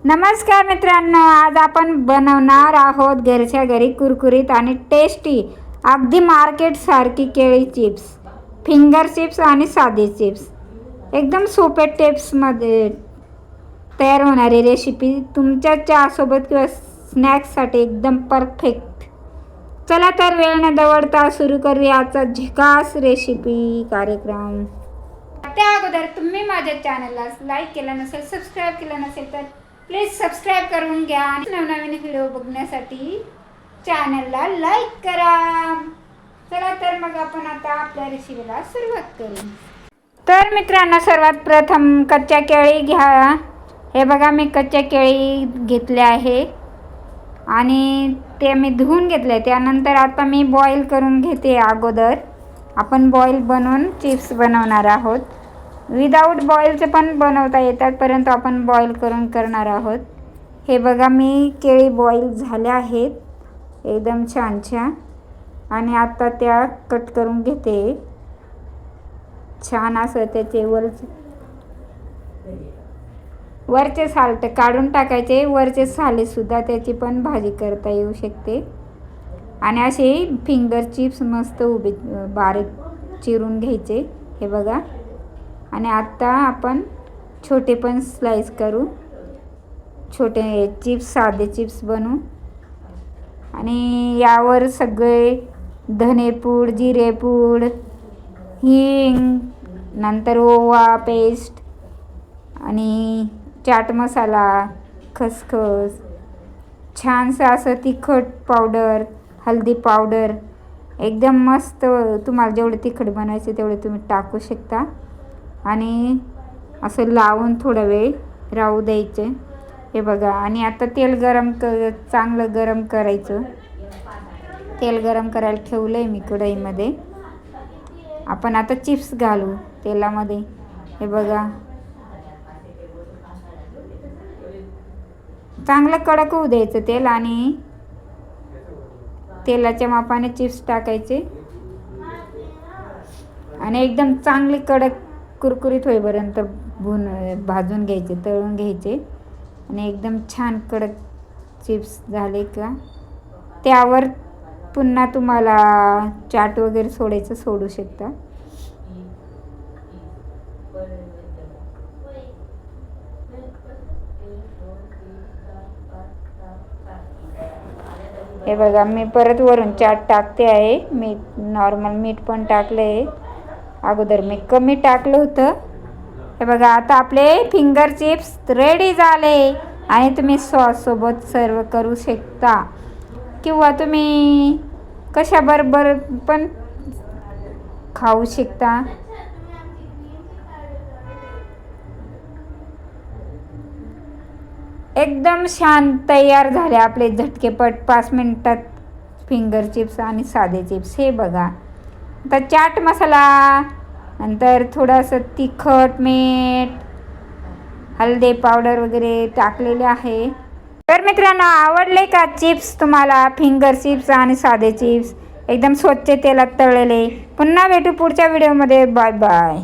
नमस्कार मित्रांनो, आज आपण बनवणार आहोत घरच्या घरी कुरकुरीत आणि टेस्टी अगदी मार्केट सारखी केळी चिप्स, फिंगर चिप्स आणि साधे चिप्स। एकदम सोपे टिप्समध्ये तयार होणारी रेसिपी तुमच्या चहासोबत किंवा स्नॅक्ससाठी एकदम परफेक्ट। चला तर वेळ न दवडता सुरू करूया आजचा झकास रेसिपी कार्यक्रम। त्या अगोदर तुम्ही माझ्या चॅनलला लाईक केलं नसेल, सबस्क्राईब केलं नसेल तर प्लीज सबस्क्राईब करून घ्या आणि नवनवीन व्हिडिओ बघण्यासाठी चॅनलला लाईक करा। चला तर मग आपण आता आपल्या रेसिपीला सुरुवात करू। तर मित्रांनो, सर्वात प्रथम कच्च्या केळी घ्या। हे बघा, मी कच्च्या केळी घेतले आहे आणि ते मी धुवून घेतले। त्यानंतर आता मी बॉईल करून घेते। अगोदर आपण बॉईल बनवून चिप्स बनवणार आहोत। विदाऊट बॉईलचे पण बनवता येतात, परंतु आपण बॉईल करून करणार आहोत। हे बघा, मी केळी बॉईल झाल्या आहेत एकदम छान छान, आणि आता त्या कट करून घेते। छान असं त्याचे वरचे साल काढून टाकायचे, वरचे सालेसुद्धा त्याची पण भाजी करता येऊ शकते। आणि असे फिंगर चिप्स मस्त उभे बारीक चिरून घ्यायचे। हे बघा, आणि आता आपण छोटे पण स्लाइस करू, छोटे चिप्स, साधे चिप्स बनवू। आणि यावर सगळे धनेपूड, जिरेपूड, हिंग, नंतर ओवा पेस्ट आणि चाट मसाला, खसखस, छानसं असं तिखट पावडर, हळदी पावडर, एकदम मस्त। तुम्हाला जेवढे तिखट बनायचे तेवढे तुम्ही टाकू शकता। आणि असं लावून थोडा वेळ राहू द्यायचे। हे बघा, आणि आता तेल चांगलं गरम करायचं। तेल गरम करायला ठेवलं आहे मी कढईमध्ये। आपण आता चिप्स घालू तेलामध्ये। हे बघा, चांगलं कडक होऊ द्यायचं तेल, आणि तेलाच्या मापाने चिप्स टाकायचे आणि एकदम चांगले कडक कुरकुरीत होईपर्यंत भाजून घ्यायचे, तळून घ्यायचे। आणि एकदम छान कडक चिप्स झाले का त्यावर पुन्हा तुम्हाला चाट वगैरे सोडायचं सोडू शकता। हे बघा, मी परत वरून चाट टाकते आहे। मीठ, नॉर्मल मीठ पण टाकलं आहे। अगोदर मी कमी टाकलं होतं। हे बघा, आता आपले फिंगर चिप्स रेडी झाले आणि तुम्ही सॉससोबत सर्व करू शकता, किंवा तुम्ही कशाबरोबर पण खाऊ शकता। एकदम छान तयार झाले आपले झटकेपट 5 मिनिटात फिंगर चिप्स आणि साधे चिप्स। हे बघा, आता चाट मसाला, नंतर थोडंसं तिखट, मीठ, हळदी पावडर वगैरे टाकलेले आहे। तर मित्रांनो, आवडले का चिप्स तुम्हाला? फिंगर चिप्स आणि साधे चिप्स एकदम स्वच्छ तेलात तळलेले। पुन्हा भेटू पुढच्या व्हिडिओमध्ये। Bye bye.